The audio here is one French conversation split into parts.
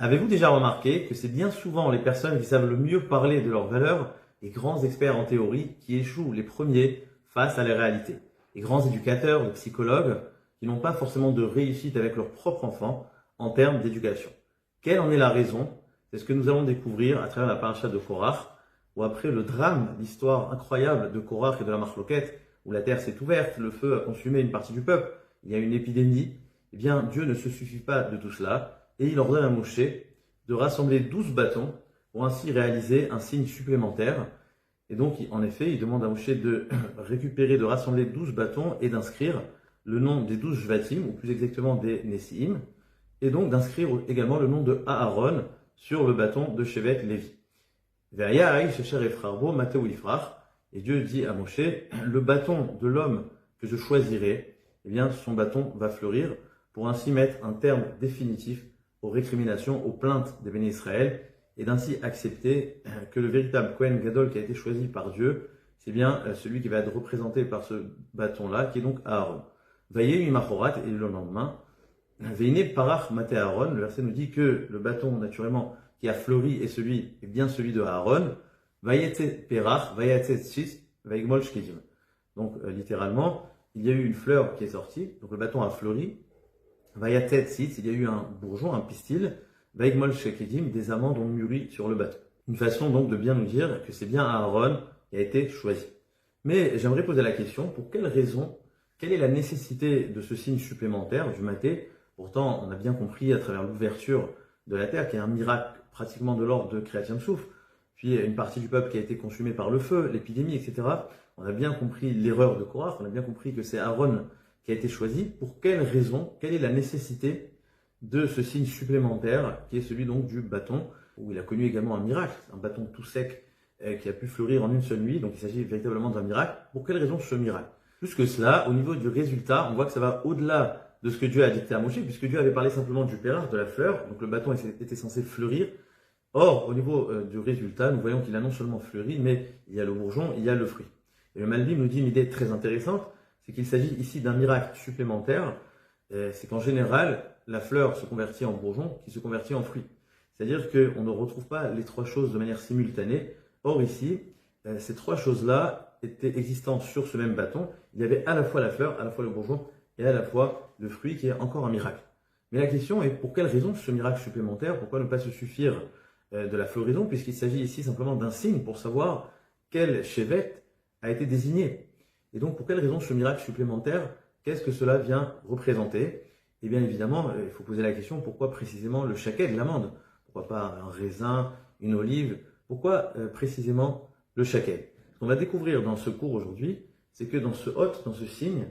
Avez-vous déjà remarqué que c'est bien souvent les personnes qui savent le mieux parler de leurs valeurs, les grands experts en théorie, qui échouent les premiers face à la réalité? Les grands éducateurs, les psychologues, qui n'ont pas forcément de réussite avec leurs propres enfants en termes d'éducation. Quelle en est la raison? C'est ce que nous allons découvrir à travers la paracha de Korach, où après le drame, l'histoire incroyable de Korach et de la Marloquette, où la terre s'est ouverte, le feu a consumé une partie du peuple, il y a une épidémie, eh bien Dieu ne se suffit pas de tout cela, et il ordonne à Moshe de rassembler 12 bâtons pour ainsi réaliser un signe supplémentaire. Et donc, en effet, il demande à Moshe de récupérer, de rassembler 12 bâtons et d'inscrire le nom des 12 Shvatim, ou plus exactement des Nessiim, et donc d'inscrire également le nom de Aaron sur le bâton de Shevet Lévi. Et Dieu dit à Moshe, le bâton de l'homme que je choisirai, eh bien, son bâton va fleurir pour ainsi mettre un terme définitif aux récriminations, aux plaintes des bénis Israël, et d'ainsi accepter que le véritable Kohen Gadol qui a été choisi par Dieu, c'est bien celui qui va être représenté par ce bâton-là, qui est donc Aaron. Vaillé Mimachorat, et le lendemain, Veine Parach Mate Aaron, le verset nous dit que le bâton, naturellement, qui a fleuri est bien celui de Aaron. Vayetse Perach, Vayetse Tzis, Vaigmol Shkedim. Donc, littéralement, il y a eu une fleur qui est sortie, donc le bâton a fleuri. Vayatet Tzitz, il y a eu un bourgeon, un pistil. Vaigmol Shkedim, des amandes ont mûri sur le bâton. Une façon donc de bien nous dire que c'est bien Aaron qui a été choisi. Mais j'aimerais poser la question, pour quelle raison, quelle est la nécessité de ce signe supplémentaire du maté? Pourtant, on a bien compris à travers l'ouverture de la terre qu'il y a un miracle pratiquement de l'ordre de Kriyat Yam Souf, puis une partie du peuple qui a été consumée par le feu, l'épidémie, etc. On a bien compris l'erreur de Korach, on a bien compris que c'est Aaron qui a été choisi. Pour quelle raison, quelle est la nécessité de ce signe supplémentaire qui est celui donc du bâton, où il a connu également un miracle, un bâton tout sec qui a pu fleurir en une seule nuit, donc il s'agit véritablement d'un miracle. Pour quelle raison ce miracle? Plus que cela, au niveau du résultat, on voit que ça va au-delà de ce que Dieu a dicté à Moshe, puisque Dieu avait parlé simplement du pérach, de la fleur, donc le bâton était censé fleurir. Or, au niveau du résultat, nous voyons qu'il a non seulement fleuri, mais il y a le bourgeon, il y a le fruit. Et le Malbim nous dit une idée très intéressante, c'est qu'il s'agit ici d'un miracle supplémentaire, c'est qu'en général, la fleur se convertit en bourgeon, qui se convertit en fruit. C'est-à-dire qu'on ne retrouve pas les trois choses de manière simultanée. Or ici, ces trois choses-là étaient existantes sur ce même bâton. Il y avait à la fois la fleur, à la fois le bourgeon, et à la fois le fruit qui est encore un miracle. Mais la question est pour quelle raison ce miracle supplémentaire? Pourquoi ne pas se suffire de la floraison, puisqu'il s'agit ici simplement d'un signe pour savoir quel Shevet a été désigné. Et donc pour quelle raison ce miracle supplémentaire? Qu'est-ce que cela vient représenter? Et bien évidemment, il faut poser la question, pourquoi précisément le shakel, l'amande? Pourquoi pas un raisin, une olive? Pourquoi précisément le shakel? Ce qu'on va découvrir dans ce cours aujourd'hui, c'est que dans ce hôte, dans ce signe,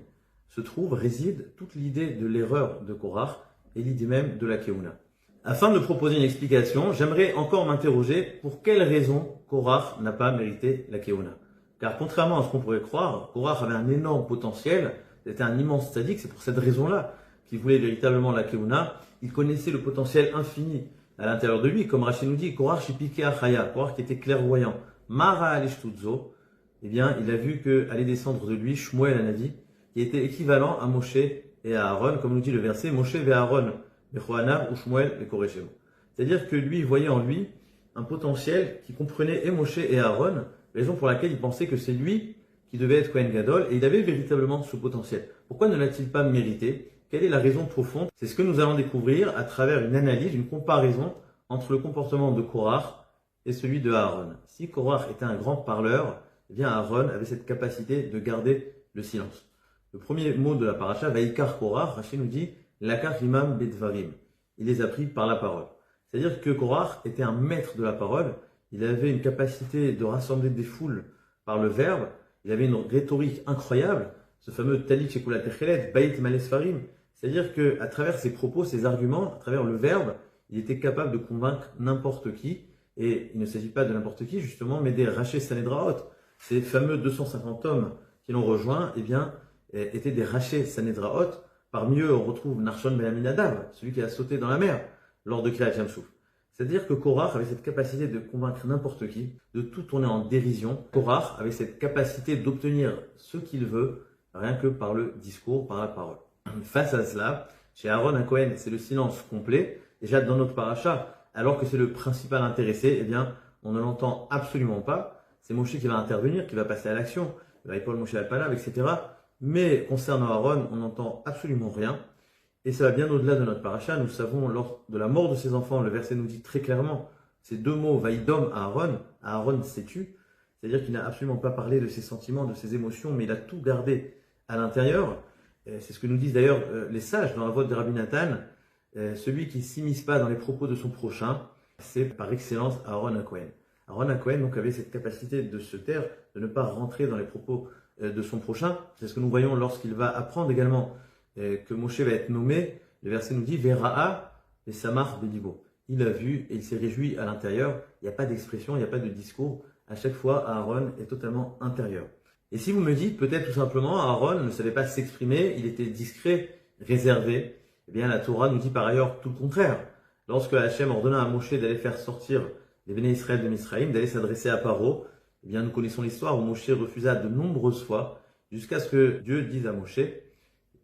réside toute l'idée de l'erreur de Korach et l'idée même de la Keuna. Afin de proposer une explication, j'aimerais encore m'interroger pour quelle raison Korach n'a pas mérité la Keuna. Car contrairement à ce qu'on pourrait croire, Korach avait un énorme potentiel, c'était un immense tzaddik, c'est pour cette raison-là qu'il voulait véritablement la Keuna. Il connaissait le potentiel infini à l'intérieur de lui, comme Rachid nous dit, Korach shipiké achaya, Korach qui était clairvoyant. Mara alishtudzo, eh bien, il a vu que allait descendre de lui Shmuel Hanavi, qui était équivalent à Moshe et à Aaron, comme nous dit le verset, Moshe ve Aaron, Bechoana ou Shmuel et Koreshemo. C'est-à-dire que lui, il voyait en lui un potentiel qui comprenait et Moshe et Aaron, raison pour laquelle il pensait que c'est lui qui devait être Kohen Gadol, et il avait véritablement ce potentiel. Pourquoi ne l'a-t-il pas mérité? Quelle est la raison profonde? C'est ce que nous allons découvrir à travers une analyse, une comparaison entre le comportement de Korach et celui de Aaron. Si Korach était un grand parleur, eh bien Aaron avait cette capacité de garder le silence. Le premier mot de la paracha, Vaikar Korach, Rachid nous dit, Lakar imam bedvarim. Il les a pris par la parole. C'est-à-dire que Korach était un maître de la parole, il avait une capacité de rassembler des foules par le verbe, il avait une rhétorique incroyable, ce fameux Talik Shekula Techelet, Bait Malesfarim. C'est-à-dire qu'à travers ses propos, ses arguments, à travers le verbe, il était capable de convaincre n'importe qui, et il ne s'agit pas de n'importe qui justement, mais des Raché Sanedraot. Ces fameux 250 hommes qui l'ont rejoint, eh bien, étaient des Raché Sanedraot. Parmi eux, on retrouve Narshon ben Aminadav, celui qui a sauté dans la mer lors de Kriyat Yam Souf. C'est-à-dire que Korach avait cette capacité de convaincre n'importe qui, de tout tourner en dérision. Korach avait cette capacité d'obtenir ce qu'il veut, rien que par le discours, par la parole. Face à cela, chez Aaron à Cohen, c'est le silence complet. déjà dans notre paracha, alors que c'est le principal intéressé, eh bien, on ne l'entend absolument pas. C'est Moshe qui va intervenir, qui va passer à l'action, Paul Moshe Alpanav, etc. Mais concernant Aaron, on n'entend absolument rien. Et ça va bien au-delà de notre paracha. Nous savons, lors de la mort de ses enfants, le verset nous dit très clairement, ces deux mots, Vaïdom à Aaron s'est tu. C'est-à-dire qu'il n'a absolument pas parlé de ses sentiments, de ses émotions, mais il a tout gardé à l'intérieur. C'est ce que nous disent d'ailleurs les sages dans la voix de Rabbi Nathan. Celui qui ne s'immisce pas dans les propos de son prochain, c'est par excellence Aaron HaKohen. Aaron HaKohen donc avait cette capacité de se taire, de ne pas rentrer dans les propos de son prochain. C'est ce que nous voyons lorsqu'il va apprendre également que Moshe va être nommé. Le verset nous dit Vera'a et Samar Belibo. Il a vu et il s'est réjoui à l'intérieur. Il n'y a pas d'expression, il n'y a pas de discours. À chaque fois, Aaron est totalement intérieur. Et si vous me dites, peut-être tout simplement, Aaron ne savait pas s'exprimer, il était discret, réservé, eh bien la Torah nous dit par ailleurs tout le contraire. Lorsque Hachem ordonna à Moshe d'aller faire sortir les Béné Israël de Misraïm, d'aller s'adresser à Paro, eh bien nous connaissons l'histoire où Moshe refusa de nombreuses fois, jusqu'à ce que Dieu dise à Moshe,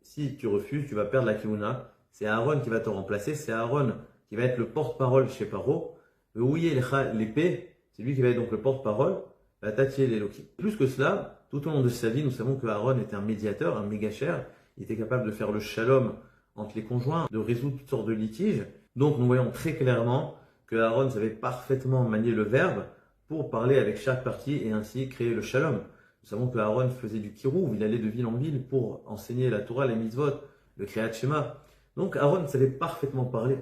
si tu refuses, tu vas perdre la Kehuna, c'est Aaron qui va te remplacer, c'est Aaron qui va être le porte-parole chez Paro, l'épée, c'est lui qui va être donc le porte-parole, va tâtier l'Elohim. Plus que cela, tout au long de sa vie, nous savons que Aaron était un médiateur, un mégacher. Il était capable de faire le shalom entre les conjoints, de résoudre toutes sortes de litiges. Donc nous voyons très clairement que Aaron savait parfaitement manier le verbe pour parler avec chaque partie et ainsi créer le shalom. Nous savons que Aaron faisait du kirouv, il allait de ville en ville pour enseigner la Torah, les mitzvot, le Kriyat Shema. Donc Aaron savait parfaitement parler.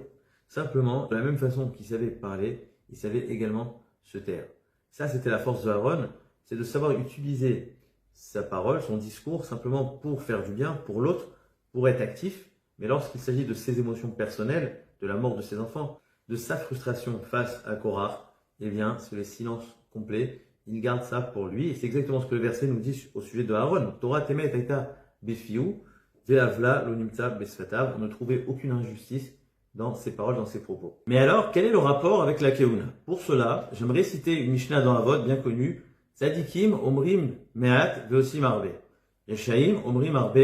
Simplement, de la même façon qu'il savait parler, il savait également se taire. Ça, c'était la force de Aaron, c'est de savoir utiliser sa parole, son discours, simplement pour faire du bien pour l'autre, pour être actif. Mais lorsqu'il s'agit de ses émotions personnelles, de la mort de ses enfants, de sa frustration face à Korah, eh bien, c'est le silence complet. Il garde ça pour lui. Et c'est exactement ce que le verset nous dit au sujet de Aaron. Torah temet aita befiou, ve'avla lonimta besfatav. On ne trouvait aucune injustice dans ses paroles, dans ses propos. Mais alors, quel est le rapport avec la Kehuna? Pour cela, j'aimerais citer une Mishnah dans Avot bien connue. Tzadikim omrim me'at ve'osim arbe. Reshaim omrim arbe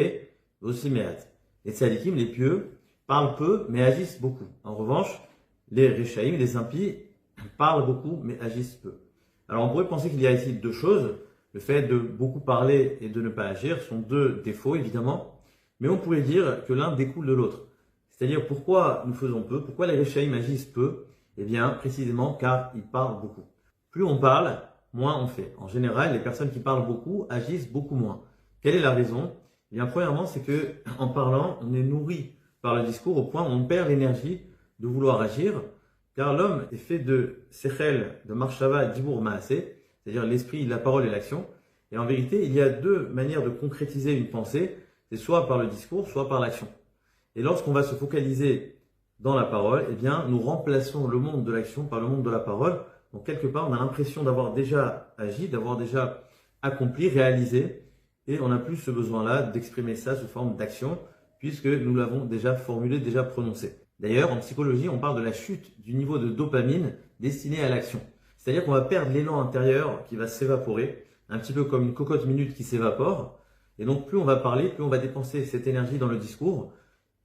ve'osim me'at. Les tzadikim, les pieux, parlent peu mais agissent beaucoup. En revanche, les reshaim, les impies, parlent beaucoup mais agissent peu. Alors on pourrait penser qu'il y a ici deux choses. Le fait de beaucoup parler et de ne pas agir sont deux défauts évidemment. Mais on pourrait dire que l'un découle de l'autre. C'est-à-dire pourquoi nous faisons peu, pourquoi les Réchaïm agissent peu? Eh bien, précisément car ils parlent beaucoup. Plus on parle, moins on fait. En général, les personnes qui parlent beaucoup agissent beaucoup moins. Quelle est la raison? Eh bien, premièrement, c'est que en parlant, on est nourri par le discours au point où on perd l'énergie de vouloir agir, car l'homme est fait de sechel, de marshava, dibur maasé, c'est-à-dire l'esprit, la parole et l'action. Et en vérité, il y a deux manières de concrétiser une pensée, c'est soit par le discours, soit par l'action. Et lorsqu'on va se focaliser dans la parole, eh bien, nous remplaçons le monde de l'action par le monde de la parole. Donc, quelque part, on a l'impression d'avoir déjà agi, d'avoir déjà accompli, réalisé, et on n'a plus ce besoin-là d'exprimer ça sous forme d'action, puisque nous l'avons déjà formulé, déjà prononcé. D'ailleurs, en psychologie, on parle de la chute du niveau de dopamine destiné à l'action. C'est-à-dire qu'on va perdre l'élan intérieur qui va s'évaporer, un petit peu comme une cocotte minute qui s'évapore. Et donc, plus on va parler, plus on va dépenser cette énergie dans le discours,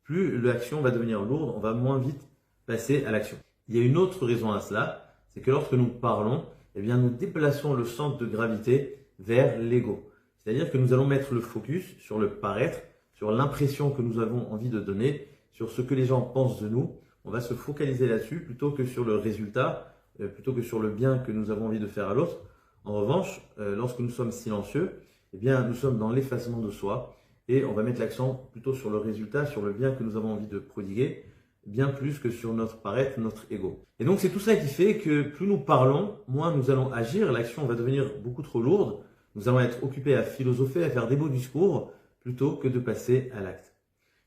plus l'action va devenir lourde, on va moins vite passer à l'action. Il y a une autre raison à cela, c'est que lorsque nous parlons, eh bien, nous déplaçons le centre de gravité vers l'ego. C'est-à-dire que nous allons mettre le focus sur le paraître, sur l'impression que nous avons envie de donner, sur ce que les gens pensent de nous. On va se focaliser là-dessus plutôt que sur le résultat, plutôt que sur le bien que nous avons envie de faire à l'autre. En revanche, lorsque nous sommes silencieux, eh bien, nous sommes dans l'effacement de soi. Et on va mettre l'accent plutôt sur le résultat, sur le bien que nous avons envie de prodiguer, bien plus que sur notre paraître, notre ego. Et donc c'est tout ça qui fait que plus nous parlons, moins nous allons agir, l'action va devenir beaucoup trop lourde, nous allons être occupés à philosopher, à faire des beaux discours, plutôt que de passer à l'acte.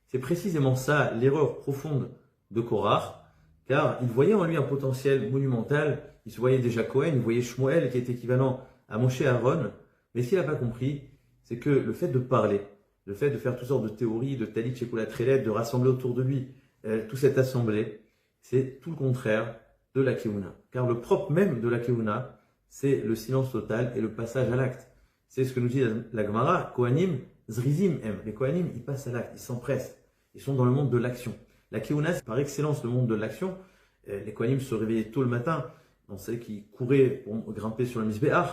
C'est précisément ça l'erreur profonde de Korah, car il voyait en lui un potentiel monumental, il se voyait déjà Cohen, il voyait Shmuel qui est équivalent à Moshe Aaron, mais ce qu'il n'a pas compris, c'est que le fait de parler, le fait de faire toutes sortes de théories, de talit shekulat trelet, de rassembler autour de lui toute cette assemblée, c'est tout le contraire de la Kehuna. Car le propre même de la Kehuna, c'est le silence total et le passage à l'acte. C'est ce que nous dit la Gemara, Kohanim, Zrizim, les Kohanim, ils passent à l'acte, ils s'empressent, ils sont dans le monde de l'action. La Keuna, c'est par excellence le monde de l'action. Les Kohanim se réveillaient tôt le matin. On sait qu'ils couraient pour grimper sur le Mizbeach.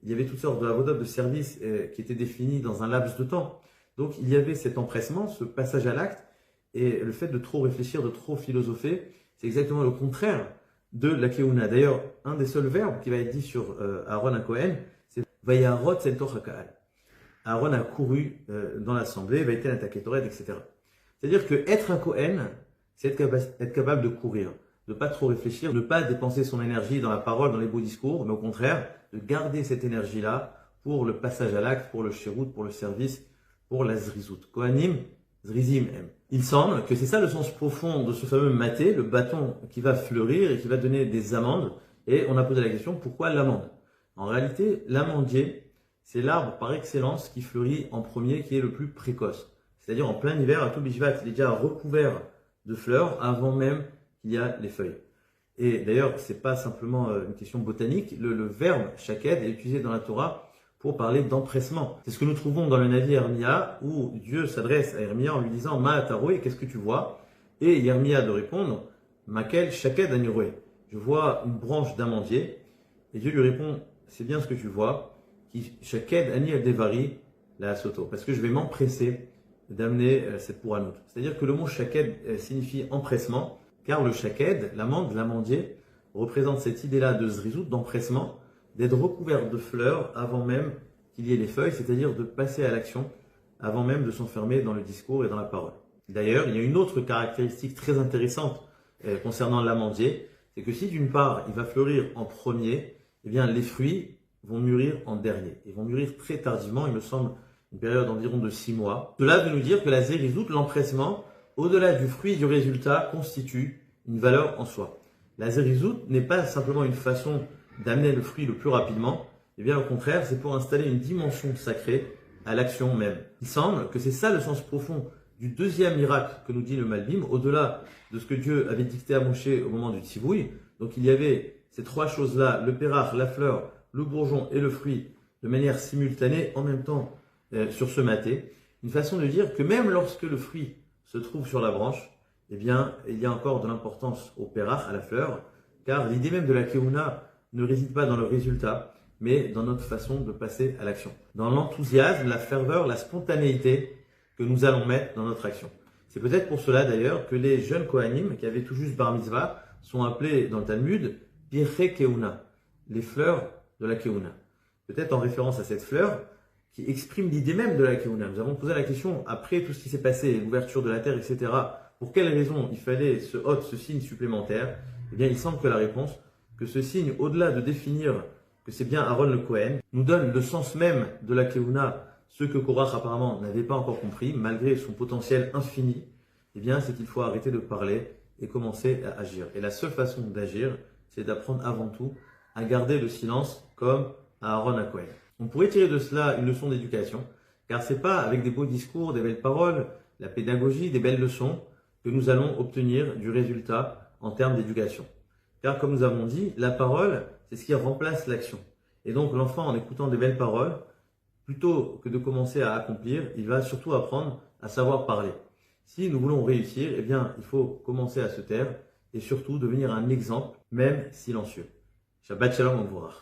Il y avait toutes sortes de avodot, de services qui étaient définis dans un laps de temps. Donc il y avait cet empressement, ce passage à l'acte, et le fait de trop réfléchir, de trop philosopher, c'est exactement le contraire de la Keuna. D'ailleurs, un des seuls verbes qui va être dit sur Aaron à Cohen, c'est Vayarot Sel Toch HaKa'al. Aaron a couru dans l'assemblée, va être attaqué Torah, etc. C'est-à-dire que être un Cohen, c'est être capable de courir, de ne pas trop réfléchir, de ne pas dépenser son énergie dans la parole, dans les beaux discours, mais au contraire, de garder cette énergie-là pour le passage à l'acte, pour le shirout, pour le service, pour la zrizout. Kohanim, zrizim em. Il semble que c'est ça le sens profond de ce fameux maté, le bâton qui va fleurir et qui va donner des amandes. Et on a posé la question, pourquoi l'amande? En réalité, l'amandier, c'est l'arbre par excellence qui fleurit en premier, qui est le plus précoce. C'est-à-dire en plein hiver, à tout Bishvat, il est déjà recouvert de fleurs avant même qu'il y a les feuilles. Et d'ailleurs, c'est pas simplement une question botanique. Le verbe shaked est utilisé dans la Torah pour parler d'empressement. C'est ce que nous trouvons dans le Navi Yermia, où Dieu s'adresse à Yermia en lui disant « Ma taroué, qu'est-ce que tu vois ?» Et Yermia de répondre « Makel shaked aniroué » Je vois une branche d'amandier. Et Dieu lui répond « C'est bien ce que tu vois. Qui shaked ani al devari la soto. » Parce que je vais m'empresser d'amener cette pouranout. C'est-à-dire que le mot shaked signifie empressement, car le shaked, l'amande, l'amandier, représente cette idée-là de zrizout, d'empressement, d'être recouvert de fleurs avant même qu'il y ait les feuilles, c'est-à-dire de passer à l'action avant même de s'enfermer dans le discours et dans la parole. D'ailleurs, il y a une autre caractéristique très intéressante concernant l'amandier, c'est que si d'une part il va fleurir en premier, eh bien les fruits vont mûrir en dernier. Ils vont mûrir très tardivement, il me semble une période d'environ de 6 mois. Cela veut nous dire que la zérizout, l'empressement, au-delà du fruit et du résultat, constitue une valeur en soi. La zérizout n'est pas simplement une façon d'amener le fruit le plus rapidement, et bien au contraire, c'est pour installer une dimension sacrée à l'action même. Il semble que c'est ça le sens profond du deuxième miracle que nous dit le Malbim, au-delà de ce que Dieu avait dicté à Moshe au moment du Tzivouï. Donc il y avait ces trois choses-là, le pérach, la fleur, le bourgeon et le fruit, de manière simultanée, en même temps sur ce maté. Une façon de dire que même lorsque le fruit se trouve sur la branche, eh bien il y a encore de l'importance au pérach, à la fleur, car l'idée même de la keuna ne réside pas dans le résultat, mais dans notre façon de passer à l'action. Dans l'enthousiasme, la ferveur, la spontanéité que nous allons mettre dans notre action. C'est peut-être pour cela d'ailleurs que les jeunes Kohanim, qui avaient tout juste bar mitzvah, sont appelés dans le Talmud Pirche Keuna, les fleurs de la Keuna. Peut-être en référence à cette fleur qui exprime l'idée même de la Keuna. Nous avons posé la question, après tout ce qui s'est passé, l'ouverture de la terre, etc., pour quelles raisons il fallait ce signe supplémentaire? Eh bien, il semble que la réponse, que ce signe, au-delà de définir que c'est bien Aaron le Kohen, nous donne le sens même de la Keuna, ce que Korach apparemment n'avait pas encore compris, malgré son potentiel infini, eh bien, c'est qu'il faut arrêter de parler et commencer à agir. Et la seule façon d'agir, c'est d'apprendre avant tout à garder le silence comme à Aaron à Kohen. On pourrait tirer de cela une leçon d'éducation, car c'est pas avec des beaux discours, des belles paroles, la pédagogie, des belles leçons, que nous allons obtenir du résultat en termes d'éducation. Car comme nous avons dit, la parole, c'est ce qui remplace l'action. Et donc l'enfant, en écoutant des belles paroles, plutôt que de commencer à accomplir, il va surtout apprendre à savoir parler. Si nous voulons réussir, eh bien, il faut commencer à se taire et surtout devenir un exemple, même silencieux. Shabbat Shalom Mevorach.